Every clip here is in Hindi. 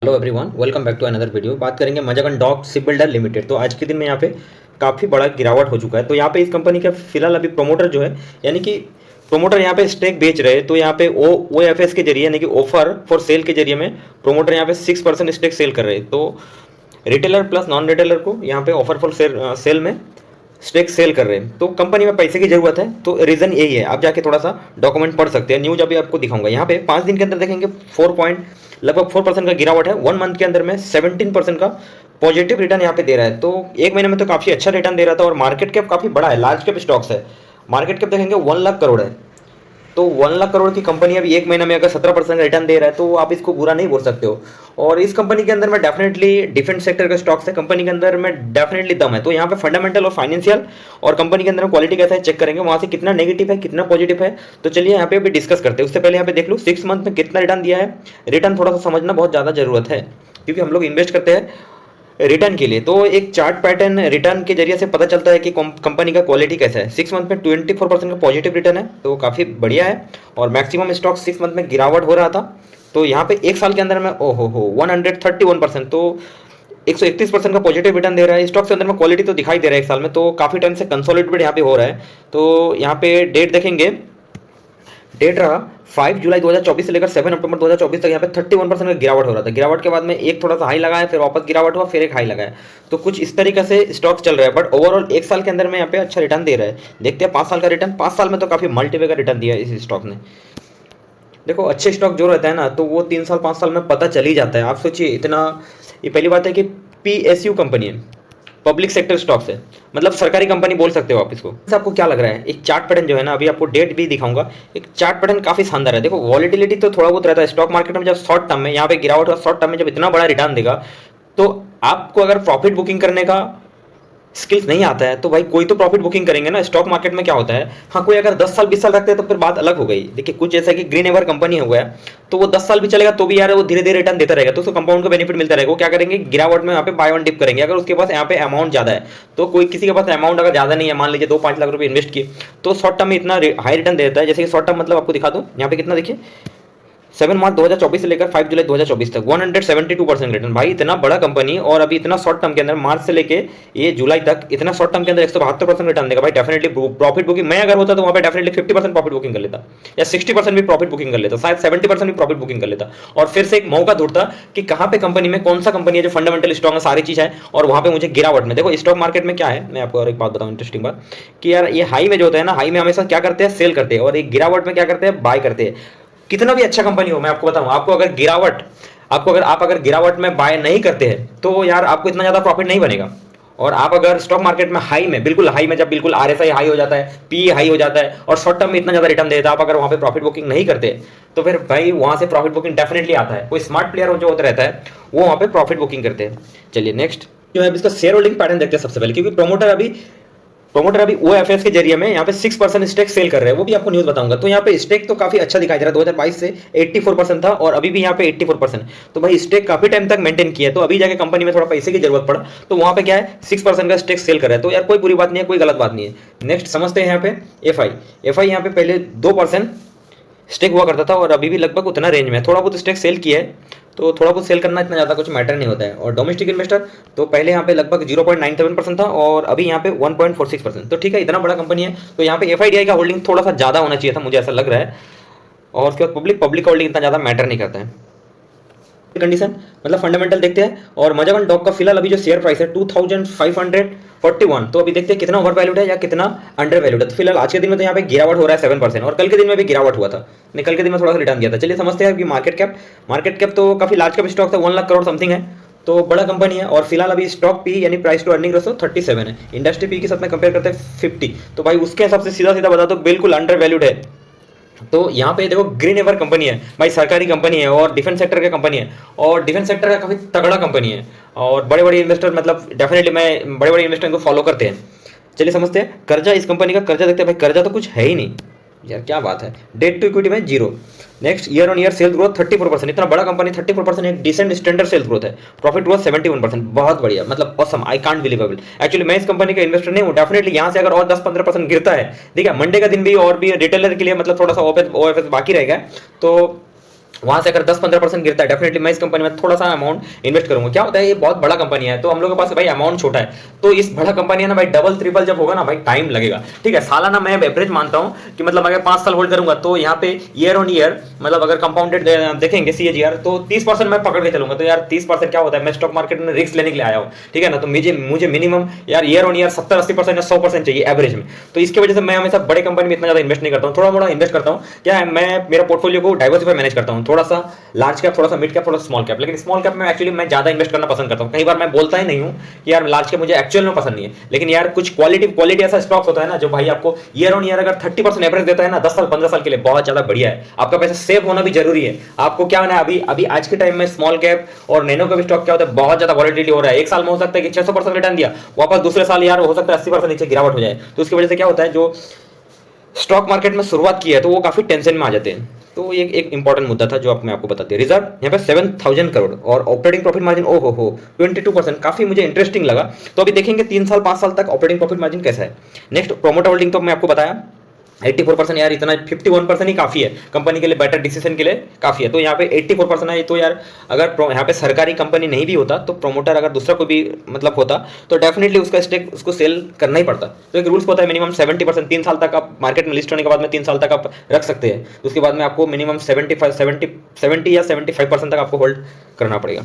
Hello everyone, welcome back to another video. बात करेंगे Mazagon dock ship builder limited. तो आज के दिन में यहाँ पे काफ़ी बड़ा गिरावट हो चुका है। तो यहाँ पे इस कंपनी का फिलहाल अभी प्रोमोटर जो है, यानी कि प्रोमोटर यहाँ पे स्टेक बेच रहे हैं। तो यहाँ पे ओ एफ एस के जरिए, यानी कि ऑफर फॉर सेल के जरिए में प्रोमोटर यहाँ पे 6% स्टेक सेल कर रहे हैं। तो रिटेलर प्लस नॉन रिटेलर को यहाँ पे ऑफर फॉर सेल में स्टेक सेल कर रहे हैं। तो कंपनी में पैसे की जरूरत है, तो रीजन यही है। आप जाके थोड़ा सा डॉक्यूमेंट पढ़ सकते हैं। न्यूज अभी आपको दिखाऊंगा। यहाँ पे 5 दिन के अंदर देखेंगे लगभग 4% का गिरावट है। 1 मंथ के अंदर में 17% का पॉजिटिव रिटर्न यहाँ पे दे रहा है। तो एक महीने में तो काफी अच्छा रिटर्न दे रहा था। और मार्केट कैप काफी बड़ा है, लार्ज कैप स्टॉक्स है। मार्केट कैप देखेंगे 1 लाख करोड़ है। तो 1 लाख करोड़ की कंपनी अभी एक महीने में अगर 17% रिटर्न दे रहा है, तो आप इसको बुरा नहीं बोल सकते हो। और इस कंपनी के अंदर में डेफिनेटली डिफेंस सेक्टर के स्टॉक्स है। कंपनी के अंदर में डेफिनेटली दम है। तो यहाँ पे फंडामेंटल और फाइनेंशियल और कंपनी के अंदर क्वालिटी कैसा है चेक करेंगे, वहां से कितना नेगेटिव है कितना पॉजिटिव है। तो चलिए यहाँ पे अभी डिस्कस करते हैं। उससे पहले यहाँ पे देख लो 6 मंथ में कितना रिटर्न दिया है। रिटर्न थोड़ा सा समझना बहुत ज़्यादा जरूरत है, क्योंकि हम लोग इन्वेस्ट करते हैं रिटर्न के लिए। तो एक चार्ट पैटर्न रिटर्न के जरिए से पता चलता है कि कंपनी का क्वालिटी कैसा है। 6 मंथ में 24% का पॉजिटिव रिटर्न है, तो काफ़ी बढ़िया है। और मैक्सिमम स्टॉक 6 मंथ में गिरावट हो रहा था। तो यहाँ पे एक साल के अंदर में ओहो हो 131%, तो 131% का पॉजिटिव रिटर्न दे रहा है। स्टॉक के अंदर में क्वालिटी तो दिखाई दे रहा है एक साल में। तो काफ़ी टाइम से कंसोलिडेटेड यहाँ पे हो रहा है। तो यहाँ पे डेट देखेंगे, डेट रहा 5 जुलाई 2024 से लेकर 7 अक्टूबर 2024 तक। यहाँ पे 31% का गिरावट हो रहा था। गिरावट के बाद में एक थोड़ा सा हाई लगा है, फिर वापस गिरावट हुआ, फिर एक हाई लगा है। तो कुछ इस तरीके से स्टॉक चल रहा है। बट ओवरऑल एक साल के अंदर में यहाँ पे अच्छा रिटर्न दे रहा है। देखते हैं 5 साल का रिटर्न। 5 साल में तो काफी मल्टीपल का रिटर्न दिया है इस स्टॉक ने। देखो अच्छे स्टॉक जो रहता है ना, तो वो 3 साल 5 साल में पता चल ही जाता है। आप सोचिए इतना, ये पहली बात है कि PSU कंपनी है, पब्लिक सेक्टर स्टॉक्स है, मतलब सरकारी कंपनी बोल सकते हो आप इसको। आपको क्या लग रहा है? एक चार्ट पैटर्न जो है ना, अभी आपको डेट भी दिखाऊंगा। एक चार्ट पैटर्न काफी शानदार है। देखो वॉलिटिलिटी तो थोड़ा बहुत रहता है स्टॉक मार्केट में। जब शॉर्ट टर्म में यहाँ पे गिरावट हुआ, शॉर्ट टर्म में जब इतना बड़ा रिटर्न देगा, तो आपको अगर प्रॉफिट बुकिंग करने का स्किल्स नहीं आता है, तो भाई कोई तो प्रॉफिट बुकिंग करेंगे ना। स्टॉक मार्केट में क्या होता है, हाँ कोई अगर 10 साल 20 साल रखते हैं तो फिर बात अलग हो गई। देखिए कुछ ऐसा कि ग्रीन एवर कंपनी हो गया, तो वो 10 साल भी चलेगा तो भी यार वो धीरे धीरे रिटर्न देता रहेगा, तो उसको कंपाउंड का बेनिफिट मिलता रहेगा। वो क्या करेंगे, गिरावट में यहाँ पे बाय वन डिप करेंगे। अगर उसके पास यहाँ पे अमाउंट ज्यादा है, तो कोई किसी के पास अमाउंट अगर ज्यादा नहीं है, मान लीजिए 2-5 लाख रुपए इन्वेस्ट किए, तो शॉर्ट टर्म में इतना हाई रिटर्न देता है। जैसे कि शॉर्ट टर्म मतलब आपको दिखा दो यहाँ पे कितना, देखिए 7 मार्च 2024 से लेकर 5 जुलाई 2024 तक 172% रिटर्न। भाई इतना बड़ा कंपनी, और अभी इतना शॉर्ट टर्म के अंदर मार्च से लेके ये जुलाई तक इतना शॉर्ट टर्म के अंदर 172% रिटर्न देगा। भाई डेफिनेटली प्रॉफिट बुकिंग, मैं अगर होता तो वहाँ पे डेफिनेटली 50% प्रॉफिट बुकिंग कर लेता, या 60% भी प्रॉफिट बुकिंग कर लेता, शायद 70% भी प्रॉफिट बुकिंग कर लेता। और फिर से एक मौका ढूंढता कि कहाँ पे कंपनी में कौन सा कंपनी है जो फंडामेंटल स्ट्रॉग है, सारी चीज है, और वहाँ पे मुझे गिरावट में। देखो स्टॉक मार्केट में क्या है, मैं आपको और एक बात बताऊँ इंटरेस्टिंग बात, कि यार ये हाई में जो होता है ना, हाई में हमेशा क्या करते हैं, सेल करते हैं, और एक गिरावट में क्या करते हैं, बाय करते हैं। कितना भी अच्छा कंपनी हो, मैं आपको बताऊं, आप अगर गिरावट में बाय नहीं करते हैं, तो यार आपको इतना ज्यादा प्रॉफिट नहीं बनेगा। और आप अगर स्टॉक मार्केट में हाई में, बिल्कुल हाई में, जब बिल्कुल RSI हाई हो जाता है, PE हाई हो जाता है, और शॉर्ट टर्म में इतना ज्यादा रिटर्न देता है, आप अगर वहां पे प्रॉफिट बुकिंग नहीं करते, तो फिर भाई वहां से प्रॉफिट बुकिंग डेफिनेटली आता है। कोई स्मार्ट प्लेयर जो होता रहता है, वो वहां पे प्रॉफिट बुकिंग करते हैं। चलिए नेक्स्ट जो है इसका शेयर होल्डिंग पैटर्न देखते हैं सबसे पहले, क्योंकि प्रोमोटर अभी OFS के जरिए में यहाँ पे 6% स्टेक सेल कर रहे हैं, वो भी आपको न्यूज बताऊंगा। तो यहाँ पे स्टेक तो काफी अच्छा दिखाई दे रहा है। 2022 से 84% था, और अभी भी यहाँ पे 84%। तो भाई स्टेक काफी टाइम तक मेंटेन किया है। तो अभी जाके कंपनी में थोड़ा पैसे की जरूरत पड़ा, तो वहां पे क्या है, 6% का स्टेक सेल कर रहा है। तो यार कोई बुरी बात नहीं है, कोई गलत बात नहीं है। नेक्स्ट समझते हैं यहाँ पे FI यहाँ पे पहले 2% स्टेक हुआ करता था, और अभी भी लगभग उतना रेंज में, थोड़ा बहुत स्टेक सेल किया है। तो थोड़ा बहुत सेल करना इतना ज़्यादा कुछ मैटर नहीं होता है। और डोमेस्टिक इन्वेस्टर तो पहले यहाँ पे लगभग 0.97% था, और अभी यहाँ पे 1.46%। तो ठीक है, इतना बड़ा कंपनी है, तो यहाँ पे FIDI का होल्डिंग थोड़ा सा ज़्यादा होना चाहिए था, मुझे ऐसा लग रहा है। और उसके बाद पब्लिक होल्डिंग इतना ज़्यादा मैटर नहीं करता है। कंडीशन मतलब फंडामेंटल देखते हैं। और मजागन डॉक का फिलहाल अभी जो शेयर प्राइस है 2541, तो अभी देखते हैं कितना ओवर वैल्यूड है या कितना अंडर वैल्यूड है। तो फिलहाल आज के दिन में तो यहाँ पे गिरावट हो रहा है 7%, और कल के दिन में भी गिरावट हुआ था। कल के दिन में थोड़ा सा रिटर्न दिया था। चलिए समझते हैं कि मार्केट कैप तो काफी लार्ज कैप स्टॉक था, 1 लाख करोड़ समथिंग है, तो बड़ा कंपनी है। और फिलहाल अभी स्टॉक पी यानी प्राइस टू अर्निंग रेशो 37 है। इंडस्ट्री पी के साथ में कंपेयर करते हैं 50, तो भाई उसके हिसाब से सीधा सीधा बता दो बिल्कुल अंडर वैल्यूड है। तो यहाँ पे देखो ग्रीन एवर कंपनी है भाई, सरकारी कंपनी है, और डिफेंस सेक्टर का कंपनी है, और डिफेंस सेक्टर का काफी तगड़ा कंपनी है। और बड़े बड़े इन्वेस्टर, मतलब डेफिनेटली मैं बड़े बड़े इन्वेस्टर को फॉलो करते हैं। चलिए समझते हैं कर्जा, इस कंपनी का कर्जा देखते हैं। भाई कर्जा तो कुछ है ही नहीं यार, क्या बात है। डेट टू इक्विटी में 0। Next year on year sales growth 34%, इतना बड़ा कंपनी 34%, एक डिसेंट स्टैंडर्ड सेल्स ग्रोथ है। प्रॉफिट ग्रोथ 71%, बहुत बढ़िया, मतलब awesome, I can't believable. Actually मैं इस कंपनी का इन्वेस्टर नहीं हूँ। डेफिनेटली यहाँ से अगर और 10-15% गिरता है, ठीक है, मंडे का दिन भी और भी रिटेलर के लिए मतलब थोड़ा सा OFS बाकी रहेगा। तो वहां से अगर 10-15% गिरता है, डेफिनेटली मैं इस कंपनी में थोड़ा सा अमाउंट इन्वेस्ट करूंगा। क्या होता है, ये बहुत बड़ा कंपनी है तो हम लोग के पास भाई अमाउंट छोटा है, तो इस बड़ा कंपनी है ना भाई, डबल ट्रिपल जब होगा ना भाई, टाइम लगेगा। ठीक है, सालाना मैं एवरेज मानता हूं कि मतलब अगर 5 साल होल्ड करूंगा तो यहाँ पे ईयर ऑन ईयर मतलब अगर कंपाउंडेड देखेंगे CAGR तो 30% मैं पकड़ के चलूंगा। तो यार 30% क्या होता है, मैं स्टॉक मार्केट में रिस्क लेने के लिए आया हूँ, ठीक है ना। तो मुझे मुझे मिनिमम यार ईयर ऑन ईयर 70-80% या 100% चाहिए एवरेज में। तो इसकी वजह से मैं हमेशा बड़े कंपनी में इतना ज्यादा इन्वेस्ट नहीं करता हूँ, थोड़ा मोड़ा इन्वेस्ट करता हूँ। क्या है, मैं मेरा पोर्टफोलियो को डाइवर्सिफाई मैनेज करता हूँ, थोड़ा सा लार्ज कैप, थोड़ा सा मिड कैप, थोड़ा स्मॉल कैप। लेकिन स्मॉल कैप में एक्चुअली मैं ज्यादा इन्वेस्ट करना पसंद करता हूँ। कई बार मैं बोलता ही नहीं हूँ कि यार लार्ज कैप मुझे एक्चुअल में पसंद नहीं है, लेकिन यार कुछ क्वालिटी ऐसा स्टॉक्स होता है ना जो भाई आपको ईयर ऑन ईयर अगर 30% एवरेज देता है ना 10 साल 15 साल के लिए, बहुत ज्यादा बढ़िया है। आपका पैसा सेव होना भी जरूरी है। आपको क्या होना है, अभी अभी आज के टाइम में स्मॉल कैप और नैनो कैप स्टॉक क्या होता है, बहुत ज्यादा वॉलिटिलिटी हो रहा है। एक साल में हो सकता है कि 600% रिटर्न दिया, वापस दूसरे साल यार हो सकता है 80% नीचे गिरावट हो जाए। तो उसकी वजह से क्या होता है, जो स्टॉक मार्केट में शुरुआत की है तो वो काफी टेंशन में आ जाते हैं। तो ये एक इंपॉर्टेंट मुद्दा था जो मैं आपको बता दिया। रिजर्व यहाँ पे 7,000 करोड़ और ऑपरेटिंग प्रॉफिट मार्जिन ओ हो 22%, काफी मुझे इंटरेस्टिंग लगा। तो अभी देखेंगे 3 साल 5 साल तक ऑपरेटिंग प्रॉफिट मार्जिन कैसा है। नेक्स्ट प्रोमोटर होल्डिंग, तो मैं आपको बताया 84%, यार इतना 51% ही काफी है कंपनी के लिए, बेटर डिसीजन के लिए काफी है। तो यहाँ पे 84% है तो यार अगर यहाँ पे सरकारी कंपनी नहीं भी होता तो प्रोमोटर अगर दूसरा कोई भी मतलब होता तो डेफिनेटली उसका स्टेक उसको सेल करना ही पड़ता। तो एक रूल्स होता है मिनिमम 70%, 3 साल तक आप मार्केट में लिस्ट होने के बाद में 3 साल तक आप रख सकते हैं। उसके बाद में आपको मिनिमम 70 या 75% तक आपको होल्ड करना पड़ेगा,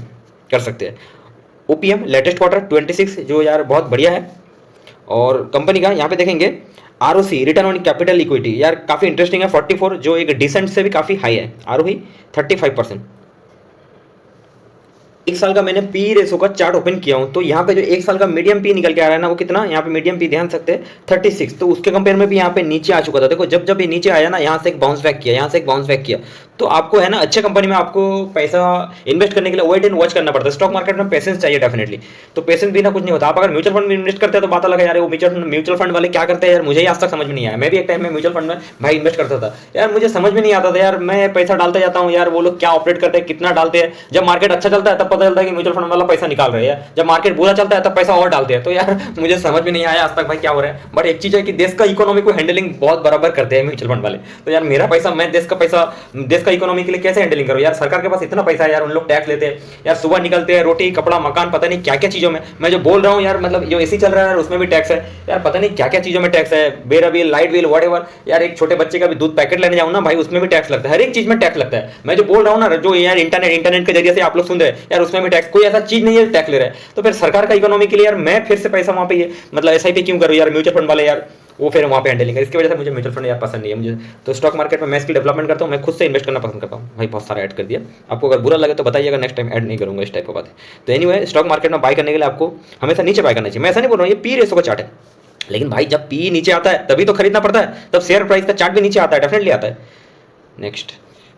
कर सकते हैं। OPM लेटेस्ट क्वार्टर 26 जो यार बहुत बढ़िया है। और कंपनी का यहाँ पे देखेंगे ROC return on capital equity यार काफी इंटरेस्टिंग है 44, जो एक डिसेंट से भी काफी हाई है। ROE 35%। एक साल का मैंने पी रेशो का चार्ट ओपन किया हूं, तो यहाँ पे जो एक साल का मीडियम पी निकल के आ रहा है ना, वो कितना, यहाँ पे मीडियम पी ध्यान सकते हैं 36। तो उसके कंपेयर में भी यहाँ पे नीचे आ चुका था। देखो जब जब ये नीचे आया ना, यहाँ से एक बाउंस बैक किया, यहाँ से एक बाउंस बैक किया। तो आपको है ना अच्छे कंपनी में आपको पैसा इन्वेस्ट करने के लिए वेट एंड वॉच करना पड़ता है। स्टॉक मार्केट में पेशेंस चाहिए डेफिनेटली, तो पेशेंस बिना कुछ नहीं होता। आप अगर म्यूचुअल फंड में इन्वेस्ट करते हैं तो बात अलग है यार, वो म्यूचुअल फंड वाले क्या करते हैं यार, मुझे ही आज तक समझ में नहीं आया। मैं भी एक टाइम में म्यूचुअल फंड में भाई इन्वेस्ट करता था यार, मुझे समझ में नहीं आता था यार, मैं पैसा डालते जाता हूँ यार, वो लोग क्या ऑपरेट करते हैं, कितना डालते हैं। जब मार्केट अच्छा चलता है तब पता चलता है कि म्यूचुअल फंड वाला पैसा निकाल रहे हैं, जब मार्केट बुरा चलता है तब पैसा और डालते हैं। तो यार मुझे समझ में नहीं आया आज तक भाई क्या हो रहा है। बट एक चीज है कि देश का इकोनॉमी को हैंडलिंग बहुत बराबर करते हैं म्यूचुअल फंड वाले। तो यार मेरा पैसा, मैं देश का पैसा, देश का इकोनॉमी के लिए कैसे हैंडलिंग करूँ यार। सरकार के पास इतना पैसा है यार, उन लोग टैक्स लेते हैं यार, सुबह निकलते हैं रोटी कपड़ा मकान पता नहीं क्या क्या चीजों में। मैं जो बोल रहा हूँ यार, मतलब जो AC चल रहा है उसमें भी टैक्स है यार, पता नहीं क्या क्या चीजों में टैक्स है, बेरा बिल, लाइट बिल, व्हाटएवर। यार एक छोटे बच्चे का भी दूध पैकेट लेने जाऊँ ना भाई, उसमें भी टैक्स लगता है, हर एक चीज में टैक्स लगता है। मैं जो बोल रहा हूँ ना, जो यार इंटरनेट के जरिए से आप लोग सुन रहे हैं यार, उसमें भी टैक्स, कोई ऐसा चीज नहीं है टैक्स ले रहा है। तो फिर सरकार का इकोनॉमी के लिए यार मैं फिर से पैसा वहां पे ये मतलब SIP क्यों करूँ यार, म्यूचुअल फंड वाले यार वो फिर वहाँ पे हैंडलिंग है। इसकी वजह से मुझे म्यूचुअल फंड यार पसंद नहीं है मुझे। तो स्टॉक मार्केट में मैं इसकी डेवलपमेंट करता हूँ, मैं खुद से इन्वेस्ट करना पसंद करता हूँ भाई। बहुत सारा ऐड कर दिया, आपको अगर बुरा लगे तो बताइएगा, नेक्स्ट टाइम ऐड नहीं करूँगा इस टाइप की बात है। तो एनीवे स्टॉक मार्केट में बाय करने के लिए आपको हमेशा नीचे बाय करना चाहिए। मैं ऐसा नहीं बोल रहा हूँ, ये पी रेशो का चार्ट है, लेकिन भाई जब पी नीचे आता है तभी तो खरीदना पड़ता है, तब शेयर प्राइस का चार्ट भी नीचे आता है, डेफिनेटली आता है। नेक्स्ट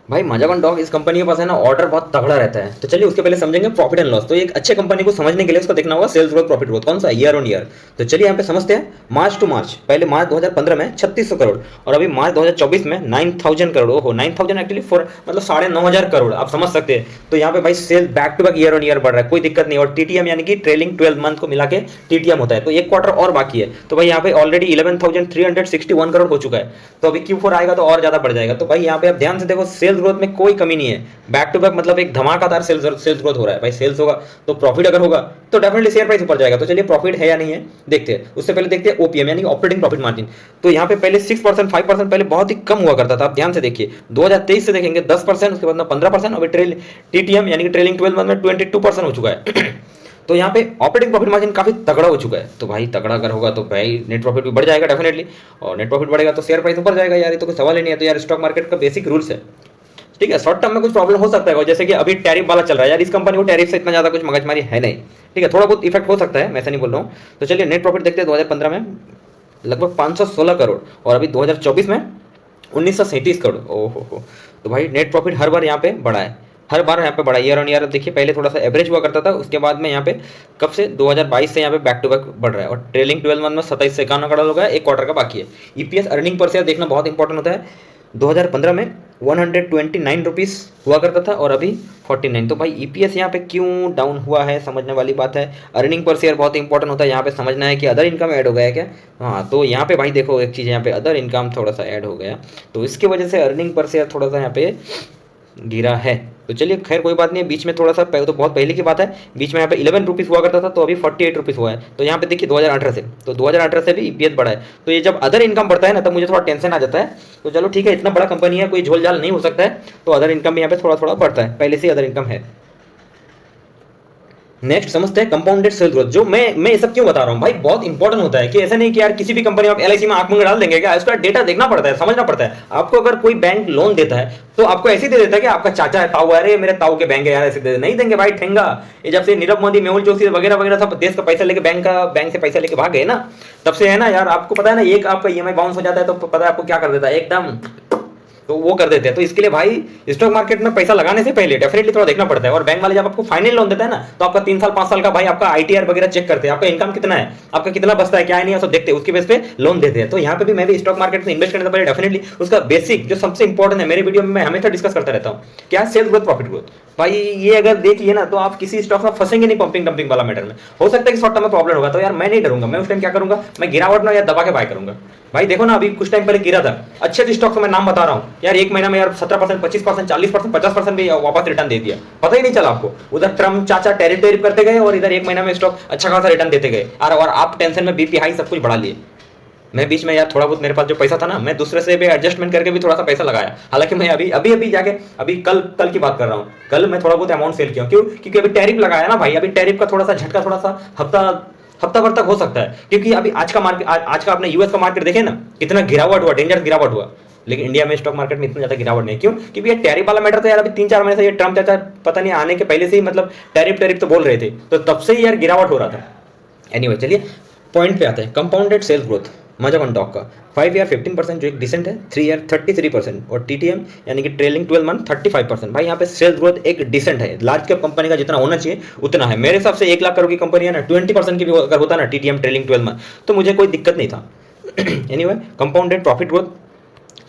भाई माजागन डॉग, इस कंपनी के पास है ना ऑर्डर बहुत तगड़ा रहता है। तो चलिए उसके पहले समझेंगे प्रॉफिट एंड लॉस। तो एक अच्छे कंपनी को समझने के लिए उसको देखना होगा सेल्स ग्रोथ प्रॉफिट ग्रोथ कौन सा, ईयर ऑन ईयर। तो चलिए यहाँ पे समझते हैं मार्च टू मार्च। पहले मार्च 2015 में 3600 करोड़ और अभी मार्च 2024 में 9000 करोड़। ओहो 9000 एक्चुअली फॉर मतलब 9500 करोड़, आप समझ सकते हैं। तो यहाँ पे भाई sales back to back year on year बढ़ रहा है, कोई दिक्कत नहीं। और TTM यानी कि ट्रेलिंग 12 मंथ को मिला के TTM होता है, तो एक क्वार्टर और बाकी है। तो भाई यहाँ पे ऑलरेडी 11,361 करोड़ हो चुका है। तो अभी Q4 आएगा तो और ज्यादा बढ़ जाएगा। तो भाई यहाँ पे आप ध्यान से देखो, सेल्स ग्रोथ में कोई कमी नहीं है, बैक टू बैक मतलब एक धमाकेदार सेल्स ग्रोथ हो रहा है भाई। सेल्स होगा तो प्रॉफिट अगर होगा तो डेफिनेटली शेयर प्राइस ऊपर जाएगा। तो चलिए प्रॉफिट है या नहीं है देखते हैं। उससे पहले देखते हैं OPM यानी ऑपरेटिंग प्रॉफिट मार्जिन। तो यहाँ पे पहले 6% 5% पहले बहुत ही कम हुआ करता था, आप ध्यान से देखिए। 2023 से देखेंगे 10%, उसके बाद में 15%, अभी TTM यानी कि ट्रेलिंग 12 मंथ में 22% हो चुका है। तो यहाँ पे ऑपरेटिंग प्रॉफिट मार्जिन काफी तगड़ा हो चुका है। तो भाई तगड़ा अगर होगा तो भाई नेट प्रॉफिट भी बढ़ जाएगा डेफिनेटली, और नेट प्रॉफिट बढ़ेगा तो शेयर प्राइस ऊपर जाएगा यार, ये तो कोई सवाल ही नहीं है। तो यार स्टॉक मार्केट का बेसिक रूल्स है, ठीक है। शॉर्ट टर्म में कुछ प्रॉब्लम हो सकता है, जैसे कि अभी टैरिफ वाला चल रहा है यार, इस कंपनी को टैरिफ से इतना ज्यादा कुछ मगजमारी है नहीं, ठीक है। थोड़ा बहुत इफेक्ट हो सकता है, मैं ऐसा नहीं बोल रहा हूँ। तो चलिए नेट प्रॉफिट देखते हैं। 2015 में लगभग 516 करोड़ और अभी 2024 में 1937 करोड़। ओहो, तो भाई नेट प्रॉफिट हर बार यहाँ पे बढ़ा है, हर बार यहाँ पे बढ़ा ईयर ऑन ईयर। देखिए पहले थोड़ा सा एवरेज हुआ करता था, उसके बाद में यहाँ पे कब से 2022 से यहाँ पे बैक टू बैक बढ़ रहा है। और ट्रेलिंग 12 मंथ में 27 से 51 करोड़ हो गया, एक क्वार्टर का बाकी है। EPS अर्निंग पर शेयर देखना बहुत इंपॉर्टेंट होता है। 2015 में 129 रुपीज़ हुआ करता था और अभी 49। तो भाई EPS यहाँ पे क्यों डाउन हुआ है समझने वाली बात है। अर्निंग पर शेयर बहुत इंपॉर्टेंट होता है, यहाँ पे समझना है कि अदर इनकम ऐड हो गया है क्या। हाँ तो यहाँ पे भाई देखो एक चीज़, यहाँ पे अदर इनकम थोड़ा सा ऐड हो गया, तो इसकी वजह से अर्निंग पर शेयर थोड़ा सा यहाँ पे गिरा है। तो चलिए खैर कोई बात नहीं है, बीच में थोड़ा सा तो बहुत पहले की बात है, बीच में यहाँ पे 11 रुपीज़ हुआ करता था, तो अभी 48 रुपीज़ हुआ है। तो यहाँ पे देखिए 2018 से, तो 2018 से भी ईपीएस बढ़ा है। तो ये जब अदर इनकम बढ़ता है ना, तब मुझे थोड़ा टेंशन आ जाता है। तो चलो ठीक है, इतना बड़ा कंपनी है, कोई झोल झाल नहीं हो सकता है, तो अदर इनकम भी यहाँ पे थोड़ा थोड़ा बढ़ता है, पहले से अदर इनकम है। नेक्स्ट समझते हैं कंपाउंडेड सेल ग्रोथ। जो मैं ये सब क्यों बता रहा हूँ भाई, बहुत इंपॉर्टेंट होता है कि ऐसा नहीं कि यार किसी भी कंपनी आप एलआईसी में आंख मूंद डाल देंगे क्या, इसका डेटा देखना पड़ता है, समझना पड़ता है आपको। अगर कोई बैंक लोन देता है तो आपको ऐसे दे देता है कि आपका चाचा है, ताऊ है, अरे मेरे ताऊ के बैंक है यार, ऐसे दे नहीं देंगे भाई, ठेंगा। ये जब से नीरव मोदी, मेहुल चोकसी वगैरह वगैरह सब देश का पैसा लेके बैंक से पैसा लेके भाग गए ना, तब से है ना यार, आपको पता है ना, एक आपका ईएमआई बाउंस हो जाता है तो पता है आपको क्या कर देता है एकदम, तो वो कर देते हैं। तो इसके लिए भाई स्टॉक मार्केट में पैसा लगाने से पहले डेफिनेटली थोड़ा देखना पड़ता है। और बैंक वाले जब आपको फाइनल लोन देता है ना, तो आपका 3 साल 5 साल का भाई आपका आईटीआर वगैरह चेक करते हैं, आपका इनकम कितना है, आपका कितना बचता है, क्या है नहीं है, सब देखते हैं, उसके बेस पे लोन देते हैं। तो यहाँ पे भी मैं भी स्टॉक मार्केट में इन्वेस्ट करने से पहले डेफिनेटली उसका बेसिक जो सबसे इंपॉर्टेंट है, मेरे वीडियो में मैं हमेशा डिस्कस करता रहता हूँ, क्या सेल्स ग्रोथ प्रॉफिट ग्रोथ। भाई ये अगर देख लिए ना, तो आप किसी स्टॉक में फंसेंगे नहीं पंपिंग डंपिंग वाला मैटर में। हो सकता है कि शॉर्ट टर्म में प्रॉब्लम होगा, तो यार मैं नहीं डरूंगा, मैं उस टाइम क्या करूंगा, मैं गिरावट ना या दबा के बाय करूंगा। भाई देखो ना, अभी कुछ टाइम पहले गिरा था, अच्छे स्टॉक का मैं नाम बता रहा हूँ यार, एक महीना में यार 17%, 25%, 40%, 50% भी वापस रिटर्न दे दिया, पता ही नहीं चला आपको। उधर ट्रम्प चाचा टैरिफ करते गए और इधर एक महीना में स्टॉक अच्छा खासा रिटर्न देते गए, और आप टेंशन में बीपी हाई सब कुछ बढ़ा लिए। मैं बीच में यार थोड़ा बहुत मेरे पास जो पैसा था ना, मैं दूसरे से भी एडजस्टमेंट करके भी थोड़ा सा पैसा लगाया। हालांकि मैं अभी जाके अभी कल की बात कर रहा हूँ, कल मैं थोड़ा बहुत अमाउंट सेल किया। क्यों? क्योंकि अभी टैरिफ लगाया ना भाई, अभी टैरिफ का थोड़ा सा झटका थोड़ा सा हफ्ता भर तक हो सकता है। क्योंकि अभी आज का आपने यूएस का मार्केट देखे ना, कितना गिरावट हुआ, डेंजर गिरावट हुआ। लेकिन इंडिया में स्टॉक मार्केट में इतना ज्यादा गिरावट नहीं। क्यों? क्योंकि ये टैरिफ वाला मैटर तो यार अभी 3-4 महीने से, ये ट्रम्प चाचा पता नहीं आने के पहले से ही मतलब टैरिफ तो बोल रहे थे, तो तब से ही यार गिरावट हो रहा था। एनीवे चलिए पॉइंट पे आते हैं। कंपाउंडेड सेल्स ग्रोथ मजागन डॉक का 5 ईयर 15% जो एक डिसेंट है, 3 ईयर 33% और टीटीएम यानी कि ट्रेलिंग 12 मंथ 35%। भाई यहाँ पे सेल्स ग्रोथ एक डिसेंट है, लार्ज कैप कंपनी का जितना होना चाहिए उतना है। मेरे हिसाब से 1 लाख करोड़ की कंपनी है ना, 20% की भी अगर होता ना टीटीएम ट्रेलिंग 12 मंथ, तो मुझे कोई दिक्कत नहीं था। Anyway compounded profit growth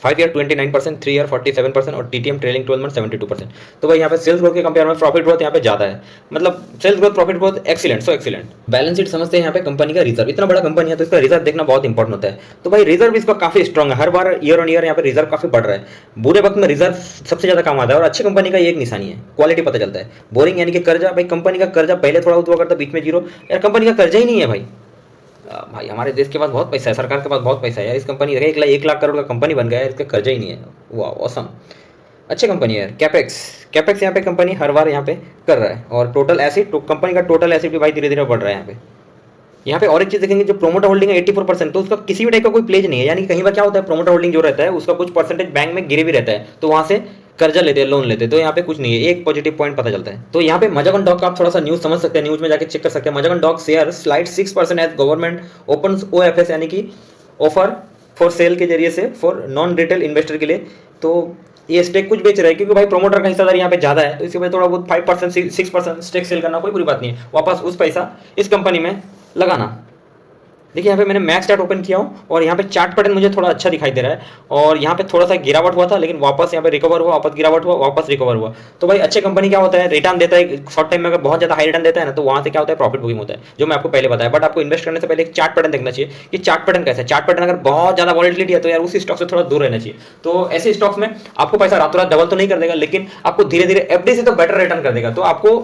5 year 29%, 3 year 47% और टीटीएम ट्रेलिंग 12 मंथ 72%। तो भाई यहाँ पे सेल्स ग्रोथ के कंपेयर में प्रॉफिट ग्रोथ यहाँ पे ज्यादा है, मतलब sales growth profit growth excellent, so excellent. Balance sheet समझते हैं यहाँ पे कंपनी का रिजर्व, इतना बड़ा कंपनी है तो इसका रिजर्व देखना बहुत इंपॉर्टेंट होता है। तो भाई रिजर्व इसका काफी स्ट्रॉग है, हर बार ईयर ऑन ईयर यहाँ पे रिजर्व काफी बढ़ रहा है। बुरे वक्त में रिजर्व सबसे ज्यादा काम आता है, और अच्छी कंपनी का एक निशानी है, क्वालिटी पता चलता है। बोरिंग यानी कि कर्जा, भाई कंपनी का कर्जा पहले थोड़ा हुआ करता, बीच में जीरो, यार कंपनी का कर्जा ही नहीं है भाई। भाई हमारे देश के पास बहुत पैसा है, सरकार के पास बहुत पैसा है यार, इस कंपनी 1 लाख करोड़ का कंपनी बन गया है, इसका कर्जा ही नहीं है। वाह ऑसम, अच्छी कंपनी है यार। कैपेक्स यहाँ पे कंपनी हर बार यहाँ पे कर रहा है, और टोटल एसिड कंपनी का टोटल एसिड भी भाई धीरे धीरे बढ़ रहा है यहाँ पे। यहाँ पे और एक चीज देखेंगे, जो प्रोमोटर होल्डिंग है 84%, तो उसका किसी भी टाइप का कोई प्लेज नहीं है। यानी कहीं बार क्या होता है, प्रोमोटर होल्डिंग जो रहता है उसका कुछ परसेंटेज बैंक में गिरे भी रहता है, तो वहां से कर्जा लेते हैं, लोन लेते हैं। तो यहाँ पे कुछ नहीं है, एक पॉजिटिव पॉइंट पता चलता है। तो यहाँ पे मजागन डॉक का आप थोड़ा सा न्यूज समझ सकते हैं, न्यूज में जाके चेक कर सकते हैं। Mazagon dock share slide 6% as government open OFS यानी कि ऑफर फॉर सेल के जरिए से फॉर नॉन रिटेल इन्वेस्टर के लिए। तो ये स्टेक कुछ बेच रहा है, क्योंकि भाई प्रोमोटर का हिस्सादार यहाँ पे ज्यादा है, तो इसके वजह थोड़ा बहुत 5% 6% स्टेक सेल करना कोई बुरी बात नहीं है, वापस उस पैसा इस कंपनी में लगाना। देखिए यहाँ पे मैंने मैक्स चार्ट ओपन किया हूँ, और यहाँ पे चार्ट पैटर्न मुझे थोड़ा अच्छा दिखाई दे रहा है, और यहाँ पे थोड़ा सा गिरावट हुआ था, लेकिन वापस यहाँ पे रिकवर हुआ, वापस गिरावट हुआ, वापस रिकवर हुआ। तो भाई अच्छे कंपनी क्या होता है, रिटर्न देता है शॉर्ट टाइम में, अगर बहुत ज्यादा हाई रिटर्न देता है ना, तो वहाँ से क्या होता है, प्रॉफिट बुकिंग होता है, जो मैं आपको पहले बताया। बट आपको इन्वेस्ट करने से पहले एक चार्ट पैटर्न देखना चाहिए कि चार्ट पैटर्न कैसा है। चार्ट पैटर्न अगर बहुत ज्यादा वॉलिटिलिटी है, तो यार उस स्टॉक से थोड़ा दूर रहना चाहिए। तो ऐसे स्टॉक्स में आपको पैसा रातों रात डबल तो नहीं कर देगा, लेकिन आपको धीरे धीरे एफडी से तो बेटर रिटर्न कर देगा। तो आपको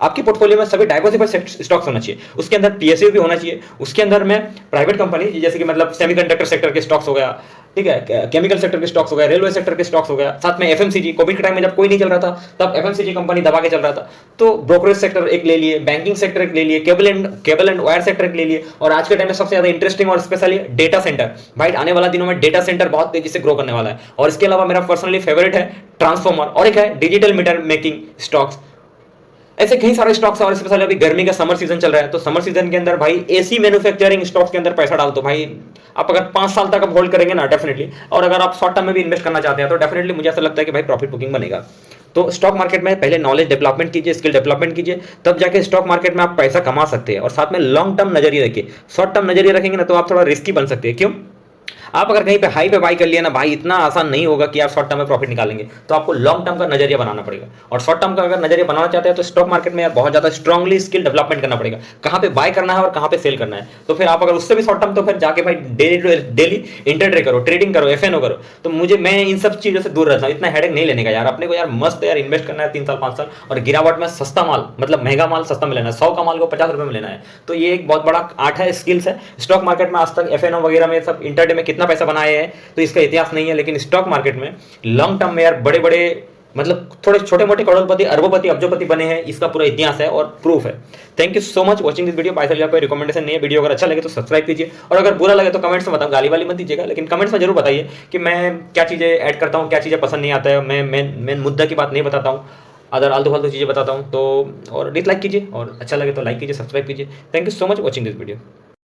आपकी पोर्टफोलियो में सभी डाइवर्सिफाइड स्टॉक्स होना चाहिए, उसके अंदर पीएसयू भी होना चाहिए, उसके अंदर में प्राइवेट कंपनी जैसे कि मतलब सेमीकंडक्टर सेक्टर के स्टॉक्स हो गया, ठीक है, केमिकल सेक्टर के स्टॉक्स हो गया, रेलवे सेक्टर के स्टॉक्स हो गया, साथ में एफएमसीजी। कोविड के टाइम में जब कोई नहीं चल रहा था, तब एफएमसीजी कंपनी दबा के चल रहा था। तो ब्रोकरेज सेक्टर एक ले लिए, बैंकिंग सेक्टर एक ले लिए, केबल एंड वायर सेक्टर एक ले लिए, और आज के टाइम में सबसे ज्यादा इंटरेस्टिंग और स्पेशली डेटा सेंटर। भाई आने वाला दिनों में डेटा सेंटर बहुत तेजी से ग्रो करने वाला है। और इसके अलावा मेरा पर्सनली फेवरेट है ट्रांसफॉर्मर, और एक है डिजिटल मीटर मेकिंग स्टॉक्स। ऐसे कई सारे स्टॉक्स और स्पेशली अभी गर्मी का समर सीजन चल रहा है, तो समर सीजन के अंदर भाई एसी मैन्युफैक्चरिंग स्टॉक्स के अंदर पैसा डाल दो भाई। आप अगर 5 साल तक आप होल्ड करेंगे ना डेफिनेटली, और अगर आप शॉर्ट टर्म में भी इन्वेस्ट करना चाहते हैं, तो डेफिनेटली मुझे ऐसा लगता है कि भाई प्रॉफिट बुकिंग बनेगा। तो स्टॉक मार्केट में पहले नॉलेज डेवलपमेंट कीजिए, स्किल डेवलपमेंट कीजिए, तब जाके स्टॉक मार्केट में आप पैसा कमा सकते हैं। और साथ में लॉन्ग टर्म नजरिए रखिए, शॉर्ट टर्म नजरिए रखेंगे ना, तो आप थोड़ा रिस्की बन सकते हैं। क्यों? आप अगर कहीं पे हाई पे बाई कर लिया ना भाई, इतना आसान नहीं होगा कि आप शॉर्ट टर्म में प्रॉफिट निकालेंगे। तो आपको लॉन्ग टर्म का नजरिया बनाना पड़ेगा, और शॉर्ट टर्म का अगर नजरिया बनाना चाहते हैं तो स्टॉक मार्केट में यार बहुत ज्यादा स्ट्रांगली स्किल डेवलपमेंट करना पड़ेगा, कहाँ पे बाय करना है और कहाँ पे सेल करना है। तो फिर आप अगर उससे भी शॉर्ट टर्म, तो फिर जाके भाई डेली इंटरडे करो, ट्रेडिंग करो, एफएनओ करो। तो मैं इन सब चीजों से दूर रहता हूँ, इतना हेडेक नहीं लेने का यार। अपने को यार मस्त यार इन्वेस्ट करना है 3 साल 5 साल, और गिरावट में सस्ता माल, मतलब महंगा माल सस्ता में लेना है, 100 का माल को 50 रुपए में लेना है। तो ये एक बहुत बड़ा आर्ट है, स्किल्स है। स्टॉक मार्केट में आज तक एफएनओ वगैरह में सब इंटरडे में कितना पैसा बनाए हैं तो इसका इतिहास नहीं है, लेकिन स्टॉक मार्केट में लॉन्ग टर्म में यार बड़े बड़े, मतलब थोड़े छोटे मोटे करोड़पति, अरबोपति, अब्जोपति बने हैं, इसका पूरा इतिहास है और प्रूफ है। Thank you so much watching this video. Buy का कोई रिकमेंडेशन नहीं है। वीडियो अगर अच्छा लगे तो सब्सक्राइब कीजिए, और अगर बुरा लगे तो कमेंट्स में बताओ, गाली वाली मत दीजिएगा, लेकिन कमेंट्स में जरूर बताइए कि मैं क्या चीज़ें ऐड करता हूँ, क्या चीज़ें पसंद नहीं आता है। मैं मुद्दा की बात नहीं बताता हूँ, अदर आलतू फालतू चीज़ें बताता हूँ। तो और डिसलाइक कीजिए, और अच्छा लगे तो लाइक कीजिए, सब्सक्राइब कीजिए। Thank you so much watching this video.